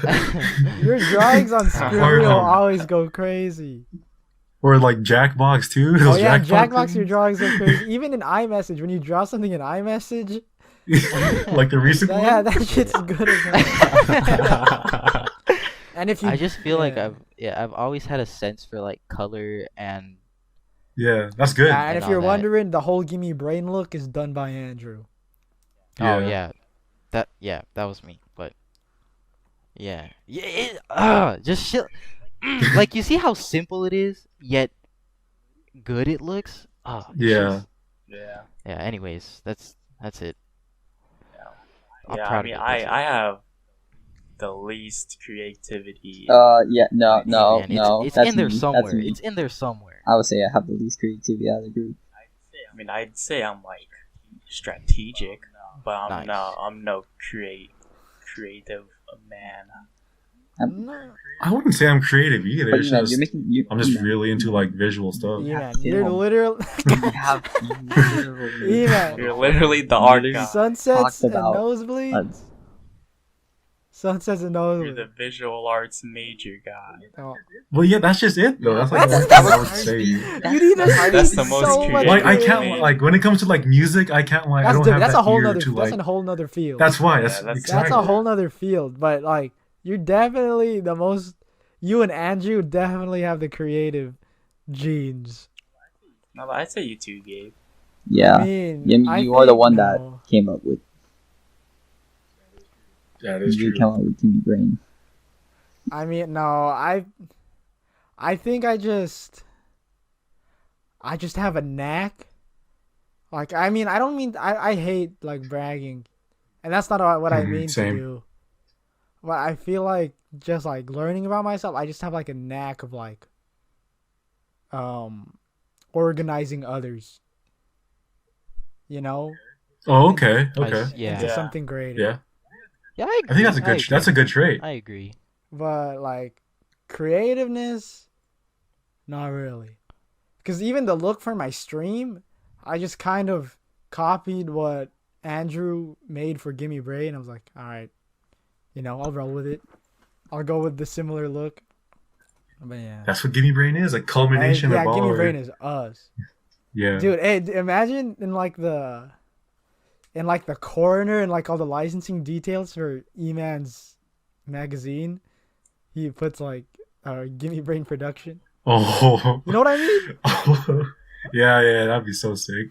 your drawings on Hard Scriblio on. always go crazy. Or like Jackbox too. Oh Those yeah, Jackbox Jackbox, your things. drawings go crazy. Even in iMessage, when you draw something in iMessage, Like the recent yeah, one. that shit's good as hell. And if you, I just feel like yeah. I've always had a sense for like color and Yeah, that's good. and if all you're that. wondering, the whole Gimme Brain look is done by Andrew. oh Yeah. yeah, that was me. But yeah, just shit. Like you see how simple it is, yet good it looks. Oh Yeah. Yeah. yeah. Anyways, that's it. I'm Yeah. I proud mean, of it, that's it. I have the least creativity. Yeah, no, Man, no. It's that's in there me, somewhere. That's me. It's in there somewhere. I would say I have the least creativity out of the group. I mean, I'd say I'm like strategic, but I'm Nice. no creative man. I wouldn't say I'm creative either. But It's you know, just, you're making. You, I'm just you know, really into like visual stuff. Yeah, Yeah. you're literally you have literally. Yeah. You're literally the art guy. sunsets Talked and about nosebleeds. So it says it knows. You're the visual arts major guy. Oh. Well, yeah, that's just it though. That's like That's- the one that's- thing I would say. You need to That's see the most so much. creative Like I man. can't like when it comes to like music, I can't like I That's don't different. have That's that a whole ear nother. to That's like. a whole nother field. That's why. Yeah, That's that's- exactly. That's a whole nother field. But like, you're definitely the most. You and Andrew definitely have the creative genes. No, but I'd say you too, Gabe. Yeah. I mean, Yeah, I you are the think one that no. came up with. Yeah, it is You true. came up with Gimme Brain. I mean, no. I think I just have a knack. Like, I mean, I don't mean I hate like bragging, and that's not what I mean same. to do. But I feel like just like learning about myself, I just have like a knack of like organizing others. You know, Oh, okay, I okay, s- yeah. into Yeah. something greater. yeah. Yeah, I I think that's a agree. good. That's a good trait. I agree. But like creativeness, not really. Because even the look for my stream, I just kind of copied what Andrew made for Gimme Bray, and I was like, all right, I'll roll with it. I'll go with the similar look. But yeah, That's what Gimme Brain is, a culmination yeah, of all. Gimme of Brain it. is us, Yeah. dude. Hey, imagine in like the corner and like all the licensing details for E-Man's magazine, he puts like Gimme Brain production. Oh. You know what I mean? yeah, that'd be so sick.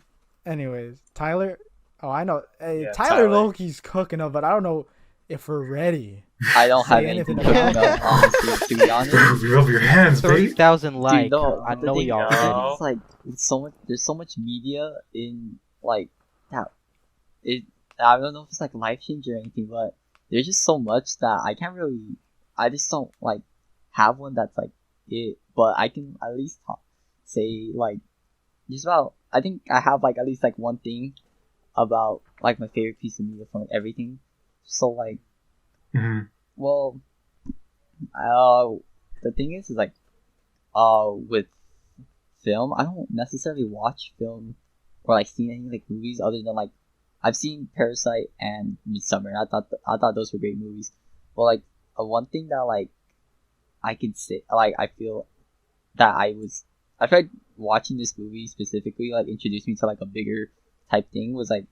Anyways, Tyler. Oh, I know. Hey, Yeah, Tyler Tyler. Loki's cooking up, but I don't know if we're ready. I don't have Say anything anything cooking about up, honestly, to be honest. Rub your hands, babe. 30,000 likes. Dude, no, I the know thing y'all is, ready. No. it's like it's so much. There's so much media in like that. It. I don't know if it's like life changing or anything, but there's just so much that I can't really. I just don't like have one that's like it. But I can at least say like just about. I think I have like at least like one thing about like my favorite piece of media from like, everything. So like, Mhm. well, the thing is like, with film, I don't necessarily watch film or like see any like movies other than like I've seen Parasite and Midsummer. I thought those were great movies. But like one thing that like I could say like I feel that I feel like watching this movie specifically like introduced me to like a bigger type thing was like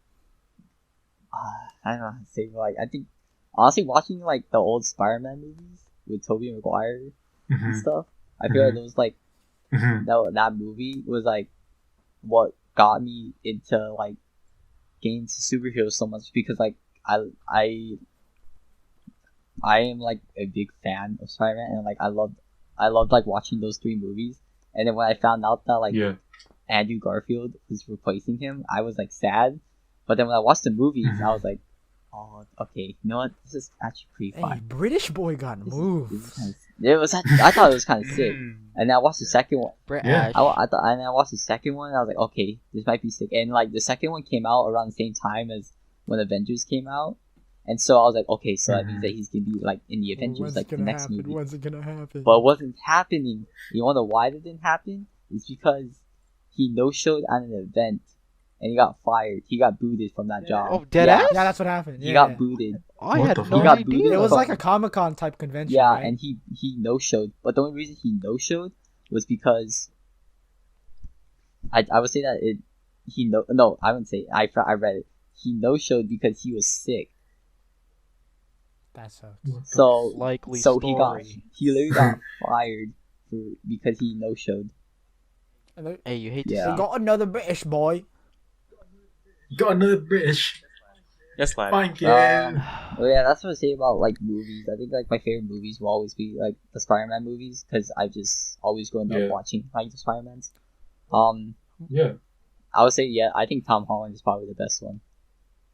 I don't know how to say, but like I think honestly watching like the old Spider-Man movies with Tobey Maguire and Mhm. stuff, I feel like those like Mhm. that movie was like what got me into like getting into superheroes so much because like I am like a big fan of Spider-Man and like I loved like watching those three movies, and then when I found out that like Yeah. Andrew Garfield was replacing him, I was like sad. But then when I watched the movies, I was like, oh, okay, you know what? This is actually pretty Hey, fun. British boy got This moved. is kinda, it was. I thought it was kind of sick. And then I watched the second one. Brett Yeah. Ash. And then I watched the second one, and I was like, okay, this might be sick. And like the second one came out around the same time as when Avengers came out, and so I was like, okay, so that means that he's gonna be like in the Avengers, When's like it the gonna next happen? movie. When's it gonna happen? But it wasn't happening. You wanna know why it didn't happen? It's because he no-showed at an event, and he got fired. He got booted from that job. Oh, dead yeah, ass? yeah, that's what happened. He Yeah, got yeah. booted. I What had the no fuck? He got idea. booted. It was from- like a Comic-Con type convention. Yeah, right? and he no-showed. But the only reason he no-showed was because I would say that I wouldn't say I read it. He no-showed because he was sick. That sucks. So Likely so story. he literally got fired because he no-showed. And they Hey, you hate Yeah. to see got another British boy. Got another British. Just like Thank you. Well, yeah, that's what I say about like movies. I think like my favorite movies will always be like the Spider-Man movies because I just always grown Yeah. up watching like the Spider-Mans. Yeah. I would say yeah. I think Tom Holland is probably the best one.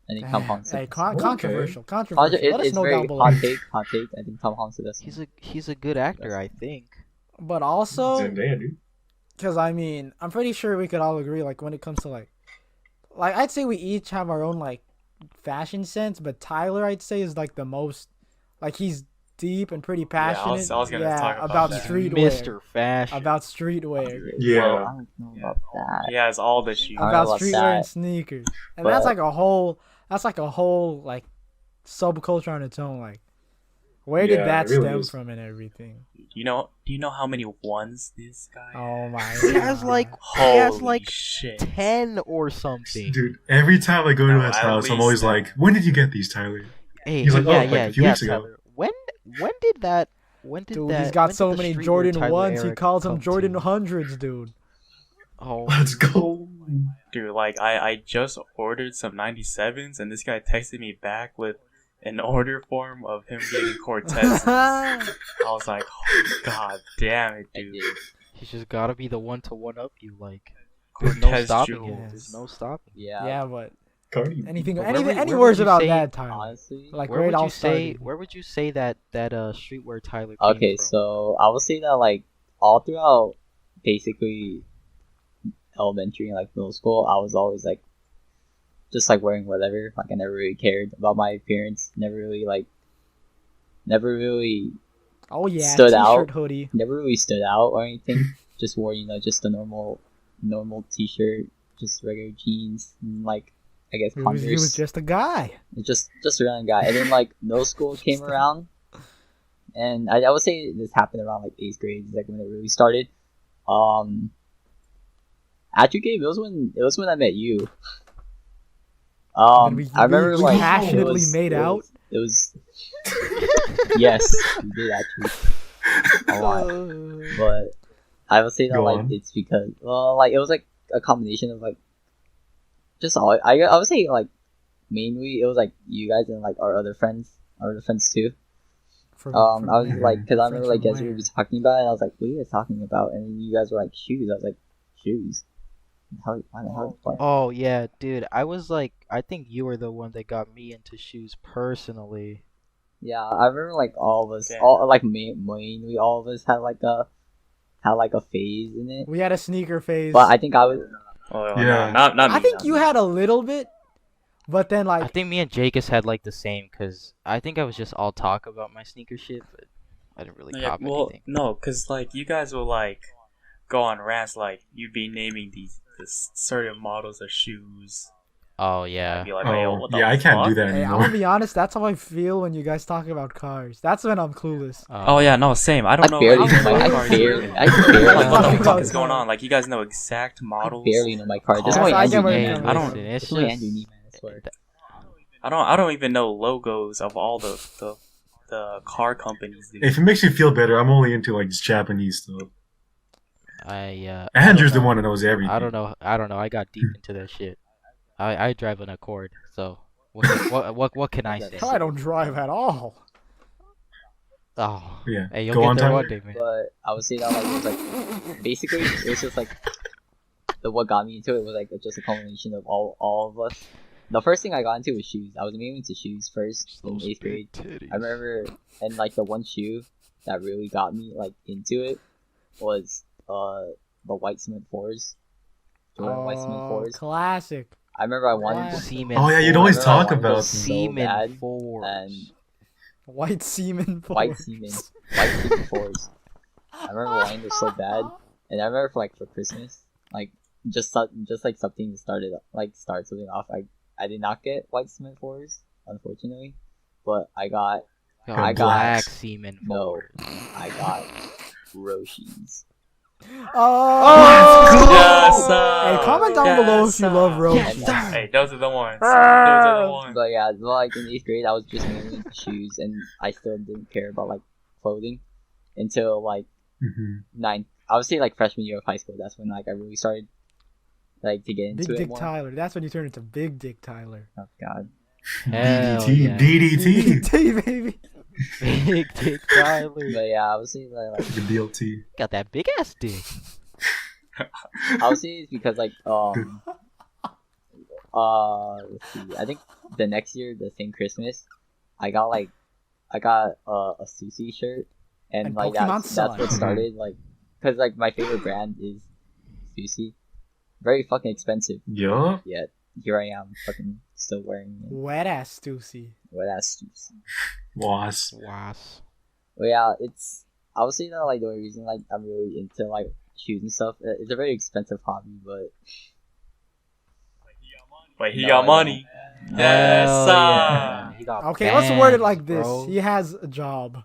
I think Tom Damn. Holland's the Hey, best. controversial. It- Controversial. Let us it's know very down below. hot take. Hot take. I think Tom Holland's the best. one. He's a good actor, I think. But also, Zendaya, dude. because I mean, I'm pretty sure we could all agree, like when it comes to like I'd say we each have our own like fashion sense, but Tyler, I'd say, is like the most, like he's deep and pretty passionate. I was gonna talk about about that. streetwear. Mr. Fashion. About streetwear. Yeah. Well, I don't know about that. he has all the shoes. I don't know About about streetwear and that. sneakers. And But- that's like a whole like subculture on its own. Like Where did Yeah, that it really stem is. from and everything? Do you know how many ones this guy? Oh my He has god. like Holy shit! 10 or something. Dude, every time I go to No, his at house, I'm least always that. like, "When did you get these, Tyler?" Hey, He's hey, like, yeah, "Oh, like yeah, a few yeah, weeks ago." Tyler. When did that? When did Dude, that? he's got when so did the many Streetwear Jordan Tyler 1s, he era calls them come Jordan to? 100s, dude. Oh, Let's go. Dude, like I just ordered some 97s, and this guy texted me back with an order form of him getting Cortez. I was like, oh, God damn it, I dude. did. he's just gotta be the one to one up you. Like, there's no Cortez stopping jewels. him. There's no stopping. Yeah. Yeah, but Cardi. anything, But any where words would you about say- that, Tyler? Honestly. Like Where where it would all you say? started. Where would you say that Streetwear Tyler came Okay, from? so I would say that like all throughout basically elementary and like middle school, I was always like just like wearing whatever. Like I never really cared about my appearance. Never really Oh yeah, stood t-shirt, out. hoodie. never really stood out or anything. Just wore, just a normal t-shirt, just regular jeans, and like I guess He Converse. was just a guy. just a random guy. And then like middle school came around, and I would say this happened around like 8th grade, like when it really started. After Gabe, it was when I met you. And I remember we like passionately it was, made it out. Was, it was yes, we did actually a lot, but I would say that Go like on. it's because like it was like a combination of like just all I would say like mainly it was like you guys and like our other friends too. From I was where? like, because I Friends remember like from guys we where? were talking about it, and I was like, what are you guys talking about? And then you guys were like shoes. I was like, shoes. How Oh yeah, dude. I was like, I think you were the one that got me into shoes personally. Yeah, I remember like all of us, Damn. all like mainly all of us had like a phase in it. We had a sneaker phase. But I think I was Oh, Yeah. no, not me. I think not you me. had a little bit, but then I like think me and Jacobs had like the same, cause I think I was just all talk about my sneaker shit, but I didn't really Yeah, cop well, anything. no, because like you guys will like go on rants, like you'd be naming this certain models of shoes. Oh I'd yeah. be like, hey, Oh, what the yeah, I can't do fuck? that hey, I'm anymore. gonna be honest. That's how I feel when you guys talk about cars. That's when I'm clueless. Oh yeah, no, same. I don't know. barely I don't know know my cars. barely I'm like, what Talking the about fuck is going cars. on? Like, you guys know exact models. barely know my car. That's Yes, why I Andrew get where knew you're me. coming I don't- from. It's That's why just Andrew knew me, I swear. I don't even know logos of all the car companies. Dude. If it makes you feel better, I'm only into like just Japanese stuff. I Andrew's the don't know. one that knows everything. I don't know. I got deep into that shit. I drive an Accord, so what can I say? I don't drive at all. Oh, Yeah. hey, you'll Go get on, there Tyler. one day, man. But I would say that like it was like basically it was just like what got me into it was like just a combination of all of us. The first thing I got into was shoes. I was mainly into shoes first in 8th grade. I remember, and like the one shoe that really got me like into it was the white cement fours. Jordan white cement Oh, fours. classic. I remember I wanted Wow. to Seaman. Oh, yeah, you'd I always remember I talk wanted about those them. so Seaman bad, fours. and White semen. white Force. semen fours. I remember wanting those so bad, and I remember for Christmas, like just like something to start something off. I did not get white cement fours, unfortunately, but I got Yo, I got- black semen no, forward. I got Roshis. Oh! Yes, Hey, comment down below if you love Yes, Roshi. sir. Hey, those are the ones. Those are the ones. But yeah, like in 8th grade, I was just mainly into shoes, and I still didn't care about like clothing until like hmm 9th. I would say like freshman year of high school. That's when like I really started like to get into Big it Dick more. Tyler. That's when you turn into Big Dick Tyler. Oh God. Hell DDT. yeah. DDT. DDT, baby. Big dick Tyler. But yeah, I would say that, like The DLT. Got that big ass dick. I would say it's because like let's see. I think the next year, the same Christmas, I got a Sushi shirt, and And like Pokemon that's Sun. what started like, cause like my favorite brand is Sushi, very fucking expensive. Yeah. Yet here I am, fucking still wearing it. Wet ass Stussy. Well, that's Sushi. Was. Was. But yeah, I would say that like the only reason like I'm really into like shoes and stuff. It's a very expensive hobby, but But he No, got I money. Yes, Hell sir. yeah. he He got Okay, let's word it banned, like this. bro. He has a job.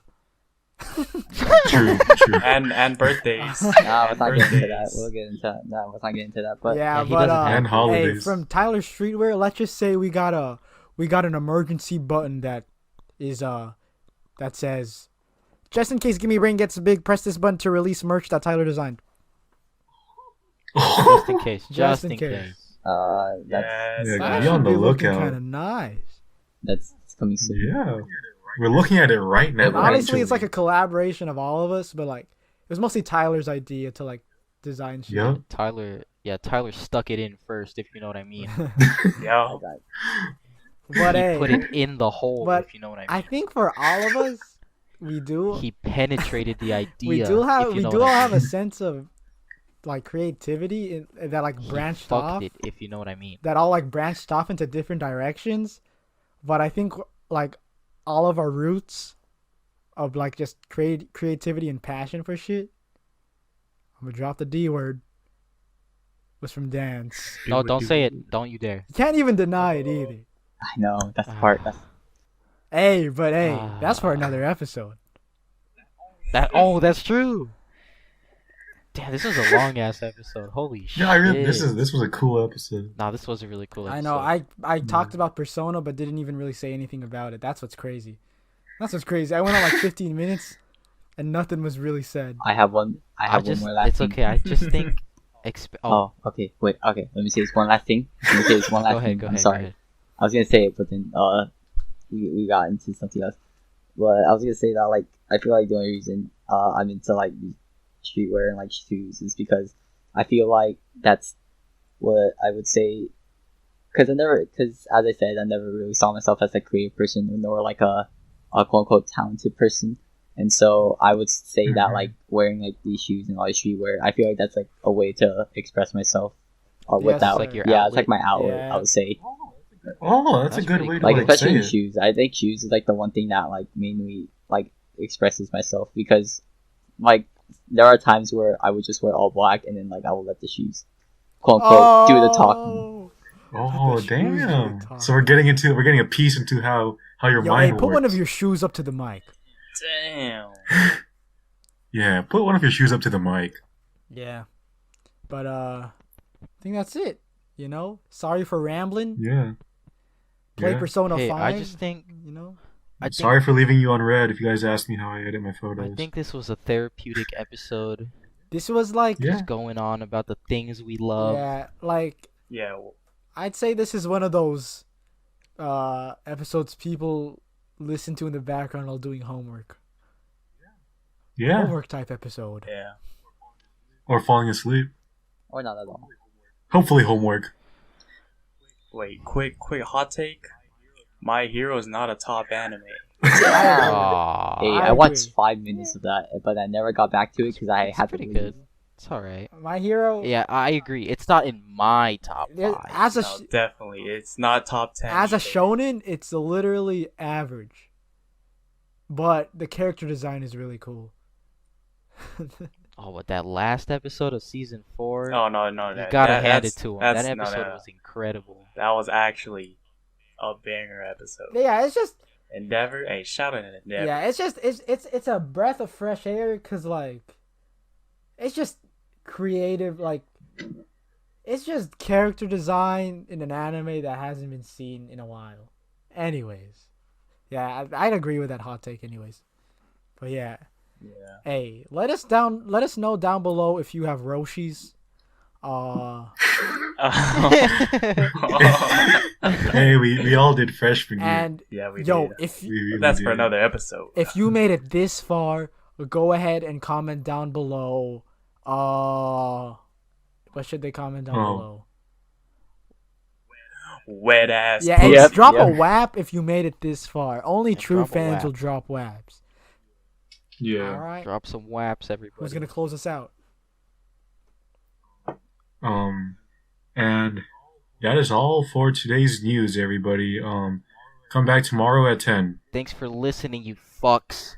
True. And birthdays. Nah, let's not get into that. Birthdays. We'll get into that. Nah, let's not get into that. But Yeah, he but doesn't have And hey, holidays. from Tyler Streetwear, let's just say we got an emergency button that is that says, just in case Gimme Brain gets big, press this button to release merch that Tyler designed. Just in case. Just Just in in case. case. that's Yes. Yeah, That be on should the be looking lookout. kind of nice. that's coming soon. Yeah. We're looking at it right now. And Honestly, it's actually. like a collaboration of all of us, but like it was mostly Tyler's idea to like design shit. Yup. Tyler stuck it in first, if you know what I mean. Yo. But He hey, put it in the hole, but if you know what I mean. I think for all of us, we do He penetrated the idea. we do have if you we know do what all I have a mean. sense of like creativity that like He branched fucked off. it, if you know what I mean. That all like branched off into different directions, but I think like all of our roots of like just creativity and passion for shit. I'm gonna drop the D word. Was from dance. No, don't say it. Don't you dare. You can't even deny it either. I know that's the part. That's Hey, that's for another episode. That's true. Damn, this was a long ass episode. Holy shit. Yeah, I really. This was a cool episode. Nah, this was a really cool episode. I know. I talked about Persona, but didn't even really say anything about it. That's what's crazy. I went on like 15 minutes, and nothing was really said. I have one. I have one more last It's thing. okay. I just think. Oh, okay. Wait. Okay. Let me say this one last thing. Go ahead. I'm Go sorry. ahead. I was gonna say it, but then we got into something else. But I was gonna say that like I feel like the only reason I'm into like streetwear and like shoes is because I feel like that's what I would say. Because as I said, I never really saw myself as a creative person nor like a quote unquote talented person. And so I would say that like wearing like these shoes and all these streetwear, I feel like that's like a way to express myself without like your it's outlet. like my outlet. Yeah. I would say Oh, that's a That's good pretty way to like say especially in it. shoes. I think shoes is like the one thing that like mainly like expresses myself because like there are times where I would just wear all black and then like I will let the shoes quote unquote do the talking. Oh, The shoes do the damn! talking. So we're getting a piece into how your Yo, mind hey, put works. one of your shoes up to the mic. Damn. Yeah, put one of your shoes up to the mic. Yeah. But I think that's it. You know? Sorry for rambling. Yeah. Play Yeah. Persona Hey, 5. I just think. you know? I Sorry for leaving you on red. If you guys asked me how I edit my photos. I think this was a therapeutic episode. This was like Yeah. Just going on about the things we love. yeah, like Yeah. Well, I'd say this is one of those episodes people listen to in the background while doing homework. Yeah. Homework type episode. yeah. Or falling asleep. Or not at all. Hopefully homework. Wait, quick hot take. My Hero is not a top anime. Aw, Hey, I I watched agree. 5 minutes of that, but I never got back to it because I it's had to pretty leave. good. It's alright. My Hero Yeah, I agree. It's not in my top there- 5. as a No, definitely, it's not top 10. as a either. shonen, it's literally average. But the character design is really cool. Oh, with that last episode of season 4, Oh no, you gotta hand it to him. That that's- no, episode no. was incredible. That was actually a banger episode. Yeah, it's just Endeavor, hey, shout out to Endeavor. yeah, it's just it's a breath of fresh air because like it's just creative, like it's just character design in an anime that hasn't been seen in a while. Anyways, yeah, I'd agree with that hot take. Anyways, but yeah, Yeah. hey, let us know down below if you have Roshis. Hey, we all did freshman year. And Yeah, we yo, did. if We That's did. for another episode. if you made it this far, go ahead and comment down below. What should they comment down Oh. below? Wet ass. Yeah, and Yep, drop a yep. WAP if you made it this far. Only Yeah, true drop a fans WAP. will drop WAPs. Yeah. All right. Drop some waps, everybody. Who's gonna close us out? And that is all for today's news, everybody. Come back tomorrow at 10. Thanks for listening, you fucks.